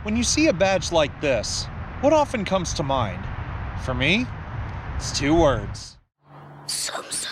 When you see a badge like this, what often comes to mind? For me, it's two words. Sum-sum.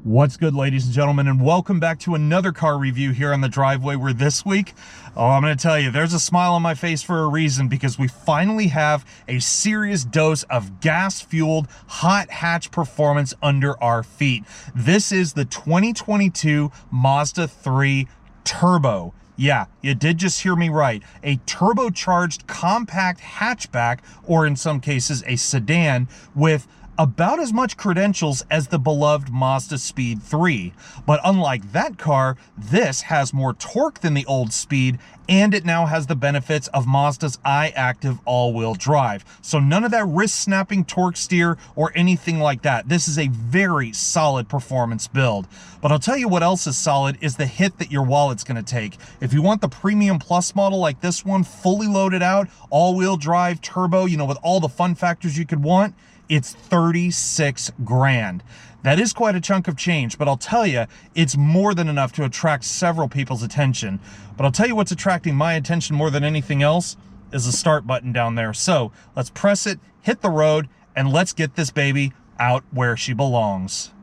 What's good, ladies and gentlemen, and welcome back to another car review here on the driveway, where this week, I'm going to tell you, there's a smile on my face for a reason, because we finally have a serious dose of gas-fueled hot hatch performance under our feet. This is the 2022 Mazda 3 Turbo. Yeah, you did just hear me right. A turbocharged compact hatchback, or in some cases a sedan, with about as much credentials as the beloved Mazdaspeed 3. But unlike that car, this has more torque than the old Speed, and it now has the benefits of Mazda's i-Activ all-wheel drive. So none of that wrist-snapping torque steer or anything like that. This is a very solid performance build. But I'll tell you what else is solid is the hit that your wallet's gonna take. If you want the Premium Plus model like this one, fully loaded out, all-wheel drive, turbo, you know, with all the fun factors you could want, it's 36 grand. That is quite a chunk of change, but I'll tell you, it's more than enough to attract several people's attention. But I'll tell you what's attracting my attention more than anything else is the start button down there. So let's press it, hit the road, and let's get this baby out where she belongs.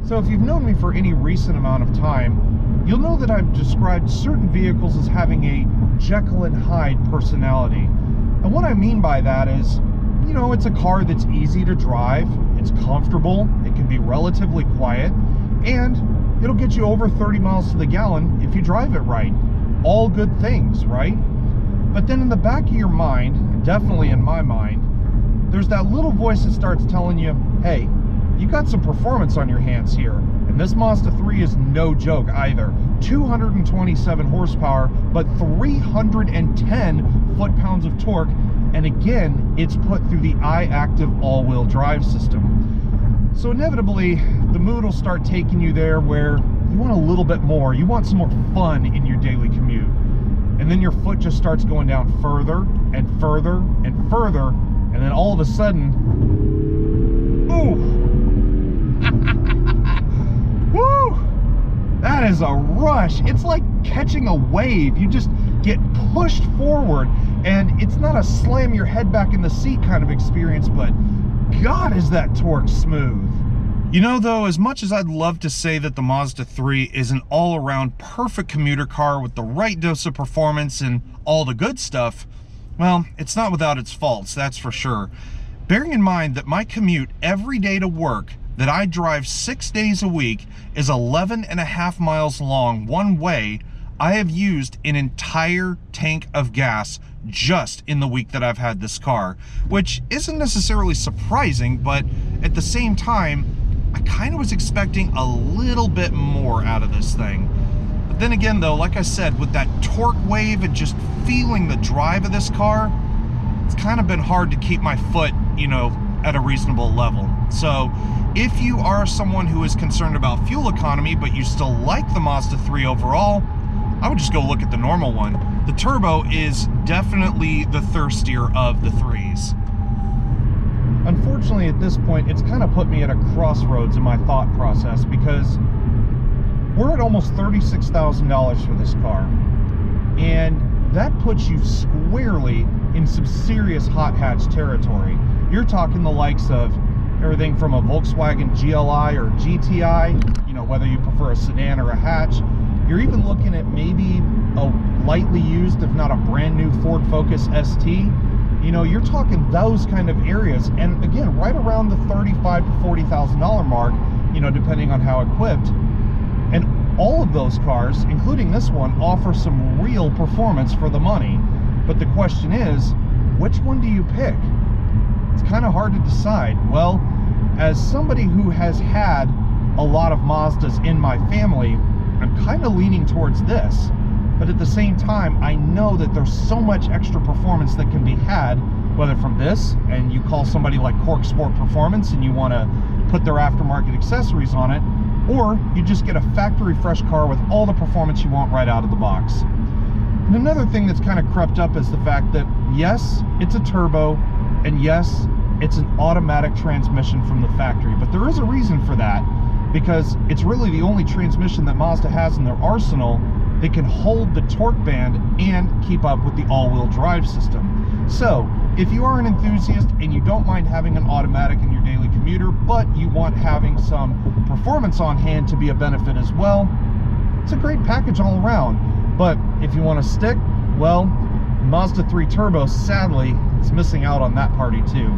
So if you've known me for any recent amount of time, you'll know that I've described certain vehicles as having a Jekyll and Hyde personality. And what I mean by that is, you know, it's a car that's easy to drive, it's comfortable, it can be relatively quiet, and it'll get you over 30 miles to the gallon if you drive it right. All good things, right? But then in the back of your mind, definitely in my mind, there's that little voice that starts telling you, hey, you got some performance on your hands here, and this Mazda 3 is no joke either. 227 horsepower, but 310 foot-pounds of torque, and again, it's put through the i-Activ all-wheel drive system. So inevitably, the mood will start taking you there where you want a little bit more, you want some more fun in your daily commute. And then your foot just starts going down further and further and further, and then all of a sudden, ooh! Woo! That is a rush. It's like catching a wave. You just get pushed forward, and it's not a slam your head back in the seat kind of experience, but God, is that torque smooth. You know, though, as much as I'd love to say that the Mazda 3 is an all-around perfect commuter car with the right dose of performance and all the good stuff, well, it's not without its faults, that's for sure. Bearing in mind that my commute every day to work that I drive 6 days a week is 11.5 miles long one way, I have used an entire tank of gas just in the week that I've had this car, which isn't necessarily surprising, but at the same time, I kind of was expecting a little bit more out of this thing. But then again though, like I said, with that torque wave and just feeling the drive of this car, it's kind of been hard to keep my foot, you know, at a reasonable level. So if you are someone who is concerned about fuel economy, but you still like the Mazda 3 overall, I would just go look at the normal one. The Turbo is definitely the thirstier of the 3s. Unfortunately, at this point, it's kind of put me at a crossroads in my thought process, because we're at almost $36,000 for this car. And that puts you squarely in some serious hot hatch territory. You're talking the likes of everything from a Volkswagen GLI or GTI, you know, whether you prefer a sedan or a hatch. You're even looking at maybe a lightly used, if not a brand new Ford Focus ST. You know, you're talking those kind of areas, and again, right around the $35,000 to $40,000 mark, you know, depending on how equipped. And all of those cars, including this one, offer some real performance for the money. But the question is, which one do you pick? It's kind of hard to decide. Well, as somebody who has had a lot of Mazdas in my family, I'm kind of leaning towards this. But at the same time, I know that there's so much extra performance that can be had, whether from this, and you call somebody like Cork Sport Performance and you want to put their aftermarket accessories on it, or you just get a factory fresh car with all the performance you want right out of the box. And another thing that's kind of crept up is the fact that, yes, it's a turbo, and yes, it's an automatic transmission from the factory, but there is a reason for that, because it's really the only transmission that Mazda has in their arsenal that can hold the torque band and keep up with the all-wheel drive system. So if you are an enthusiast and you don't mind having an automatic in your daily commuter, but you want having some performance on hand to be a benefit as well, it's a great package all around. But if you want to stick, well, Mazda 3 Turbo, sadly, is missing out on that party too.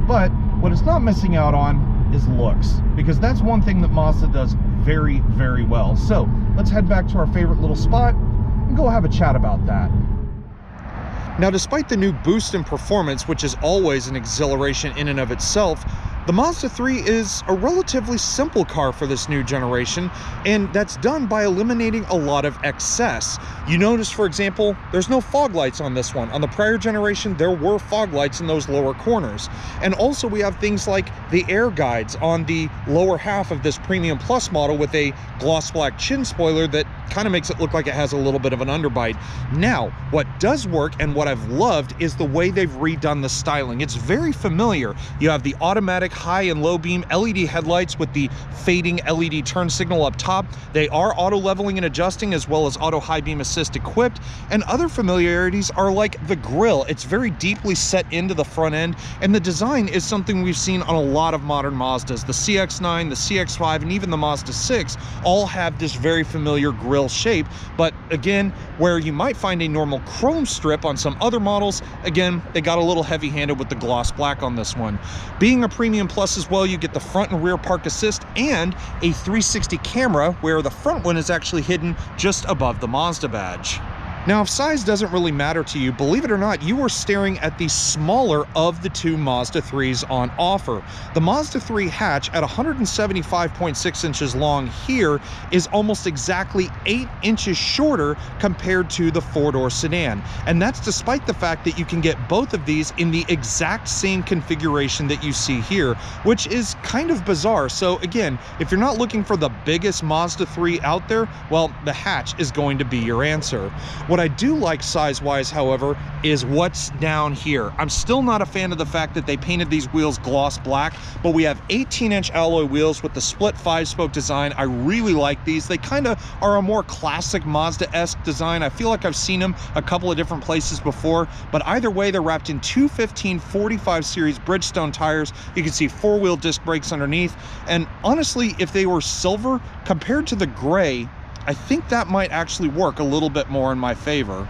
But what it's not missing out on is looks, because that's one thing that Mazda does very, very well. So let's head back to our favorite little spot and go have a chat about that. Now, despite the new boost in performance, which is always an exhilaration in and of itself, the Mazda 3 is a relatively simple car for this new generation, and that's done by eliminating a lot of excess. You notice, for example, there's no fog lights on this one. On the prior generation, there were fog lights in those lower corners. And also we have things like the air guides on the lower half of this Premium Plus model with a gloss black chin spoiler that kind of makes it look like it has a little bit of an underbite. Now, what does work and what I've loved is the way they've redone the styling. It's very familiar. You have the automatic high and low beam LED headlights with the fading LED turn signal up top. They are auto leveling and adjusting, as well as auto high beam assist equipped. And other familiarities are like the grille. It's very deeply set into the front end, and the design is something we've seen on a lot of modern Mazdas. The CX-9, the CX-5, and even the Mazda 6 all have this very familiar grille shape. But again, where you might find a normal chrome strip on some other models, again, they got a little heavy-handed with the gloss black on this one. Being a Premium Plus as well, you get the front and rear park assist and a 360 camera, where the front one is actually hidden just above the Mazda badge. Now, if size doesn't really matter to you, believe it or not, you are staring at the smaller of the two Mazda 3s on offer. The Mazda 3 hatch at 175.6 inches long here is almost exactly 8 inches shorter compared to the four-door sedan. And that's despite the fact that you can get both of these in the exact same configuration that you see here, which is kind of bizarre. So again, if you're not looking for the biggest Mazda 3 out there, well, the hatch is going to be your answer. What I do like size-wise, however, is what's down here. I'm still not a fan of the fact that they painted these wheels gloss black, but we have 18-inch alloy wheels with the split 5-spoke design. I really like these. They kind of are a more classic Mazda-esque design. I feel like I've seen them a couple of different places before, but either way, they're wrapped in 215/45 series Bridgestone tires. You can see 4-wheel disc brakes underneath, and honestly, if they were silver compared to the gray, I think that might actually work a little bit more in my favor.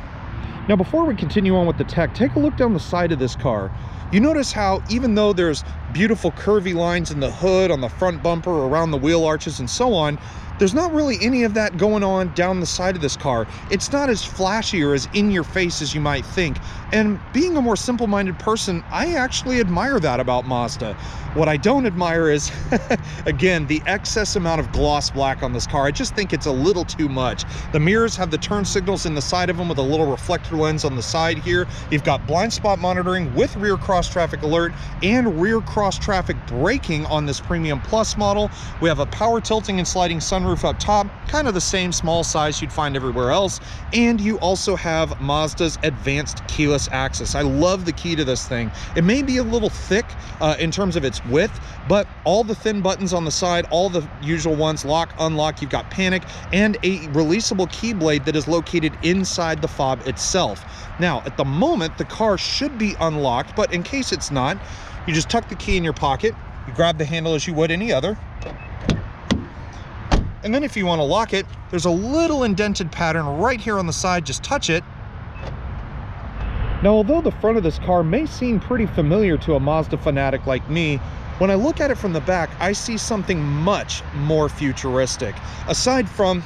Now, before we continue on with the tech, take a look down the side of this car. You notice how even though there's beautiful curvy lines in the hood, on the front bumper, around the wheel arches, and so on, there's not really any of that going on down the side of this car. It's not as flashy or as in your face as you might think. And being a more simple-minded person, I actually admire that about Mazda. What I don't admire is, again, the excess amount of gloss black on this car. I just think it's a little too much. The mirrors have the turn signals in the side of them with a little reflector lens on the side here. You've got blind spot monitoring with rear cross traffic alert and rear cross traffic braking on this Premium Plus model. We have a power tilting and sliding sunroof up top, kind of the same small size you'd find everywhere else. And you also have Mazda's advanced keyless access. I love the key to this thing. It may be a little thick in terms of its width, but all the thin buttons on the side, all the usual ones, lock, unlock, you've got panic, and a releasable key blade that is located inside the fob itself. Now, at the moment, the car should be unlocked, but in case it's not, you just tuck the key in your pocket, you grab the handle as you would any other, and then if you want to lock it, there's a little indented pattern right here on the side. Just touch it. Now, although the front of this car may seem pretty familiar to a Mazda fanatic like me, When I look at it from the back, I see something much more futuristic. Aside from,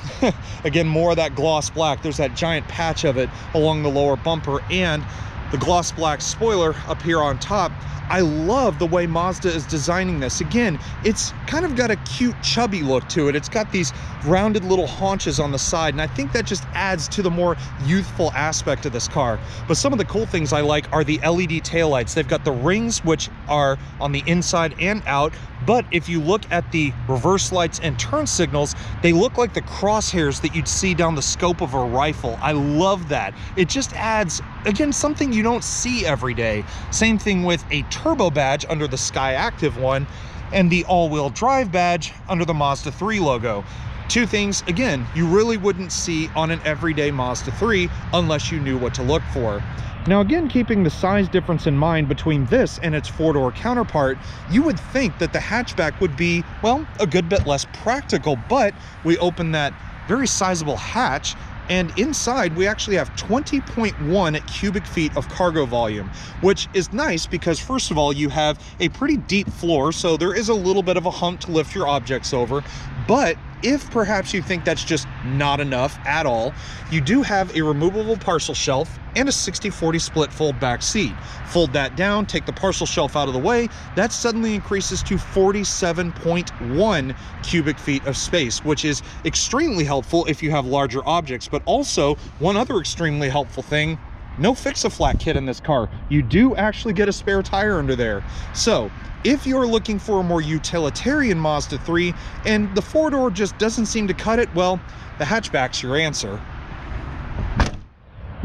again, more of that gloss black, there's that giant patch of it along the lower bumper and the gloss black spoiler up here on top. I love the way Mazda is designing this. Again, it's kind of got a cute, chubby look to it. It's got these rounded little haunches on the side, and I think that just adds to the more youthful aspect of this car. But some of the cool things I like are the LED taillights. They've got the rings, which are on the inside and out, but if you look at the reverse lights and turn signals, they look like the crosshairs that you'd see down the scope of a rifle. I love that. It just adds, again, something you don't see every day. Same thing with a turbo badge under the i-Activ one and the all-wheel drive badge under the Mazda 3 logo. Two things, again, you really wouldn't see on an everyday Mazda 3 unless you knew what to look for. Now again, keeping the size difference in mind between this and its four-door counterpart, you would think that the hatchback would be, well, a good bit less practical, but we open that very sizable hatch, and inside we actually have 20.1 cubic feet of cargo volume, which is nice because first of all, you have a pretty deep floor, so there is a little bit of a hump to lift your objects over. But if perhaps you think that's just not enough at all, you do have a removable parcel shelf and a 60-40 split fold back seat. Fold that down, take the parcel shelf out of the way, that suddenly increases to 47.1 cubic feet of space, which is extremely helpful if you have larger objects. But also, one other extremely helpful thing, no fix-a-flat kit in this car. You do actually get a spare tire under there. So if you're looking for a more utilitarian Mazda 3 and the four-door just doesn't seem to cut it, well, the hatchback's your answer.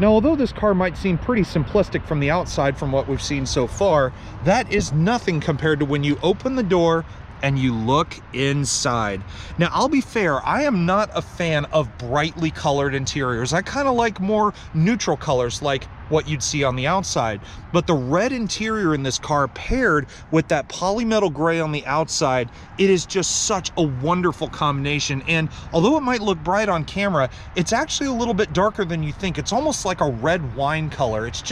Now, although this car might seem pretty simplistic from the outside from what we've seen so far, that is nothing compared to when you open the door and you look inside. Now, I'll be fair, I am not a fan of brightly colored interiors. I kind of like more neutral colors like what you'd see on the outside. But the red interior in this car paired with that polymetal gray on the outside, it is just such a wonderful combination. And although it might look bright on camera, it's actually a little bit darker than you think. It's almost like a red wine color. It's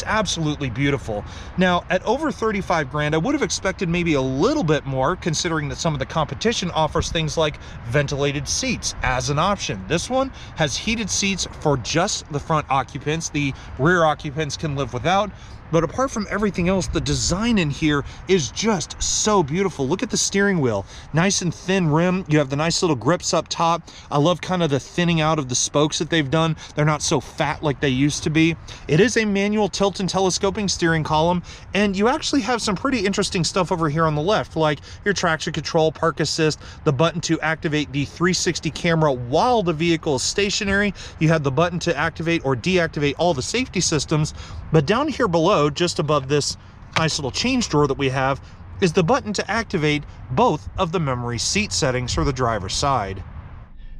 absolutely beautiful. Now, at over 35 grand, I would have expected maybe a little bit more, considering that some of the competition offers things like ventilated seats as an option. This one has heated seats for just the front occupants. The rear occupants can live without. But apart from everything else, the design in here is just so beautiful. Look at the steering wheel. Nice and thin rim. You have the nice little grips up top. I love kind of the thinning out of the spokes that they've done. They're not so fat like they used to be. It is a manual tilt and telescoping steering column, and you actually have some pretty interesting stuff over here on the left, like your traction control, park assist, the button to activate the 360 camera while the vehicle is stationary. You have the button to activate or deactivate all the safety systems. But down here below, just above this nice little change drawer that we have, is the button to activate both of the memory seat settings for the driver's side.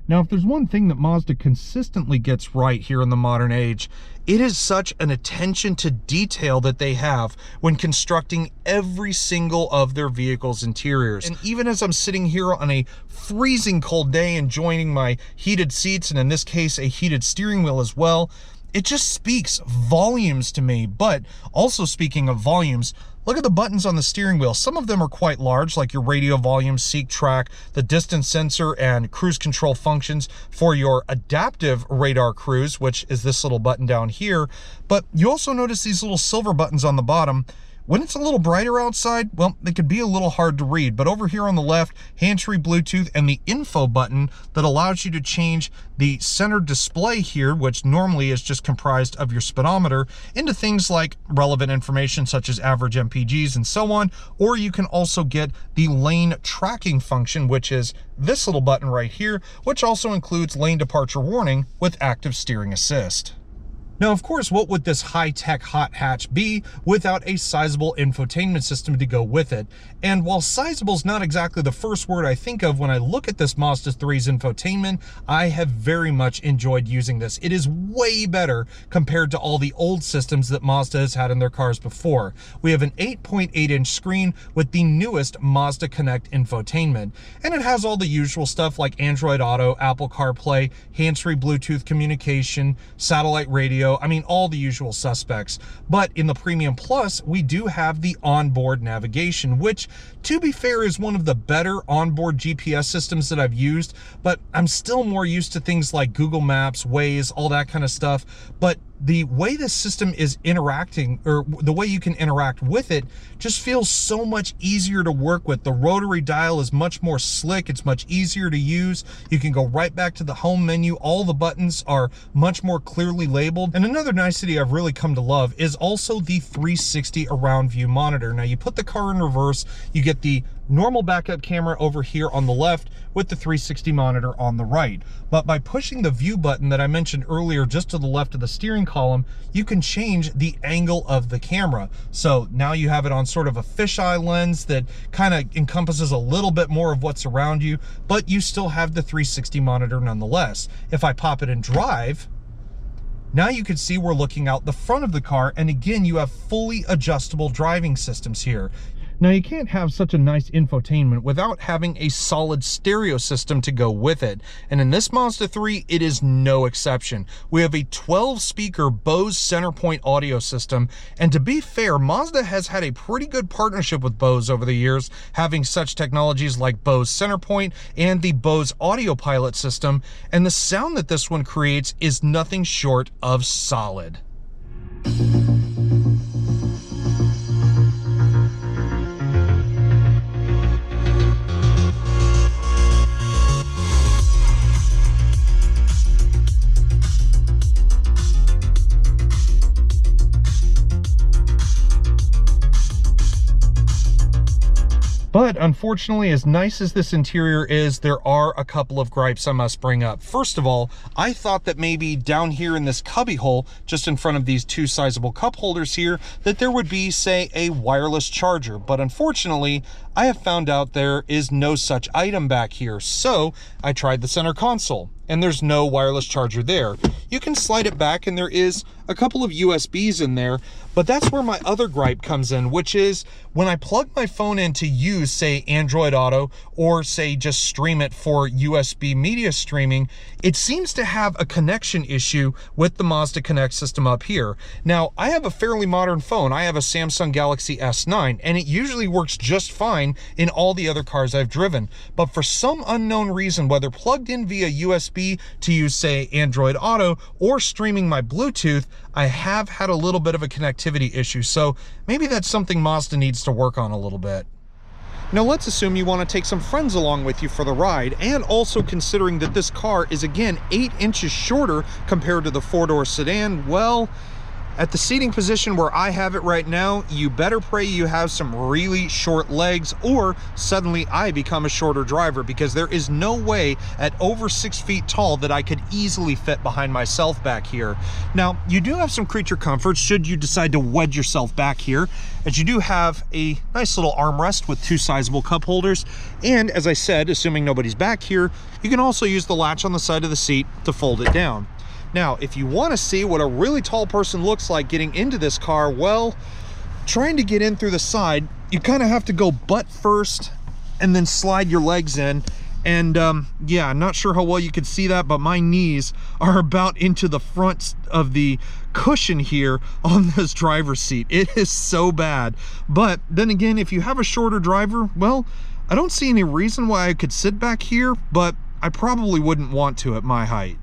Now, if there's one thing that Mazda consistently gets right here in the modern age, it is such an attention to detail that they have when constructing every single of their vehicle's interiors. And even as I'm sitting here on a freezing cold day enjoying my heated seats, and in this case, a heated steering wheel as well, it just speaks volumes to me. But also speaking of volumes, look at the buttons on the steering wheel. Some of them are quite large, like your radio volume, seek track, the distance sensor, and cruise control functions for your adaptive radar cruise, which is this little button down here. But you also notice these little silver buttons on the bottom. When it's a little brighter outside, well, they could be a little hard to read. But over here on the left, hands-free Bluetooth and the info button that allows you to change the center display here, which normally is just comprised of your speedometer, into things like relevant information such as average MPGs and so on. Or you can also get the lane tracking function, which is this little button right here, which also includes lane departure warning with active steering assist. Now, of course, what would this high-tech hot hatch be without a sizable infotainment system to go with it? And while sizable is not exactly the first word I think of when I look at this Mazda 3's infotainment, I have very much enjoyed using this. It is way better compared to all the old systems that Mazda has had in their cars before. We have an 8.8-inch screen with the newest Mazda Connect infotainment, and it has all the usual stuff like Android Auto, Apple CarPlay, hands-free Bluetooth communication, satellite radio, radio, I mean, all the usual suspects. But in the Premium Plus, we do have the onboard navigation, which, to be fair, is one of the better onboard GPS systems that I've used, but I'm still more used to things like Google Maps, Waze, all that kind of stuff. But the way this system is interacting, or the way you can interact with it, just feels so much easier to work with. The rotary dial is much more slick. It's much easier to use. You can go right back to the home menu. All the buttons are much more clearly labeled. And another nicety I've really come to love is also the 360 around view monitor. Now, you put the car in reverse, you get the normal backup camera over here on the left with the 360 monitor on the right. But by pushing the view button that I mentioned earlier just to the left of the steering column, you can change the angle of the camera. So now you have it on sort of a fisheye lens that kind of encompasses a little bit more of what's around you, but you still have the 360 monitor nonetheless. If I pop it in drive, now you can see we're looking out the front of the car, and again, you have fully adjustable driving systems here. Now, you can't have such a nice infotainment without having a solid stereo system to go with it. And in this Mazda 3, it is no exception. We have a 12-speaker Bose Centerpoint audio system. And to be fair, Mazda has had a pretty good partnership with Bose over the years, having such technologies like Bose Centerpoint and the Bose Audio Pilot system. And the sound that this one creates is nothing short of solid. But unfortunately, as nice as this interior is, there are a couple of gripes I must bring up. First of all, I thought that maybe down here in this cubby hole, just in front of these two sizable cup holders here, that there would be, say, a wireless charger. But unfortunately, I have found out there is no such item back here. So I tried the center console, and there's no wireless charger there. You can slide it back, and there is a couple of USBs in there, but that's where my other gripe comes in, which is when I plug my phone in to use, say, Android Auto, or say just stream it for USB media streaming, it seems to have a connection issue with the Mazda Connect system up here. Now, I have a fairly modern phone. I have a Samsung Galaxy S9, and it usually works just fine in all the other cars I've driven. But for some unknown reason, whether plugged in via USB to use, say, Android Auto, or streaming my Bluetooth, I have had a little bit of a connectivity issue. So maybe that's something Mazda needs to work on a little bit. Now let's assume you want to take some friends along with you for the ride, and also considering that this car is again 8 inches shorter compared to the 4-door sedan, well, at the seating position where I have it right now, you better pray you have some really short legs, or suddenly I become a shorter driver, because there is no way at over 6 feet tall that I could easily fit behind myself back here. Now, you do have some creature comforts should you decide to wedge yourself back here, as you do have a nice little armrest with 2 sizable cup holders. And as I said, assuming nobody's back here, you can also use the latch on the side of the seat to fold it down. Now, if you want to see what a really tall person looks like getting into this car, well, trying to get in through the side, you kind of have to go butt first and then slide your legs in. And yeah, I'm not sure how well you can see that, but my knees are about into the front of the cushion here on this driver's seat. It is so bad. But then again, if you have a shorter driver, well, I don't see any reason why I could sit back here, but I probably wouldn't want to at my height.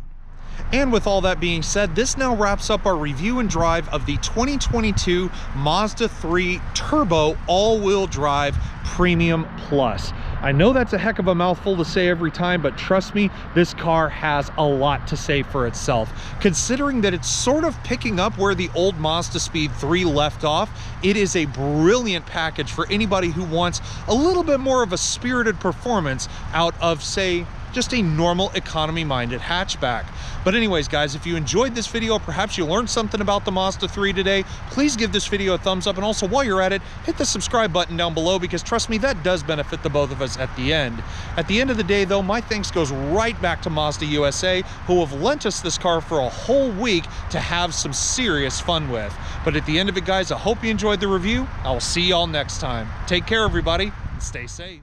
And with all that being said, this now wraps up our review and drive of the 2022 Mazda 3 Turbo all-wheel drive Premium Plus. I know that's a heck of a mouthful to say every time, but trust me, this car has a lot to say for itself. Considering that it's sort of picking up where the old Mazdaspeed 3 left off, it is a brilliant package for anybody who wants a little bit more of a spirited performance out of, say, just a normal economy-minded hatchback. But anyways, guys, if you enjoyed this video, perhaps you learned something about the Mazda 3 today, please give this video a thumbs up, and also while you're at it, hit the subscribe button down below, because trust me, that does benefit the both of us at the end. At the end of the day, though, my thanks goes right back to Mazda USA, who have lent us this car for a whole week to have some serious fun with. But at the end of it, guys, I hope you enjoyed the review. I will see y'all next time. Take care, everybody, and stay safe.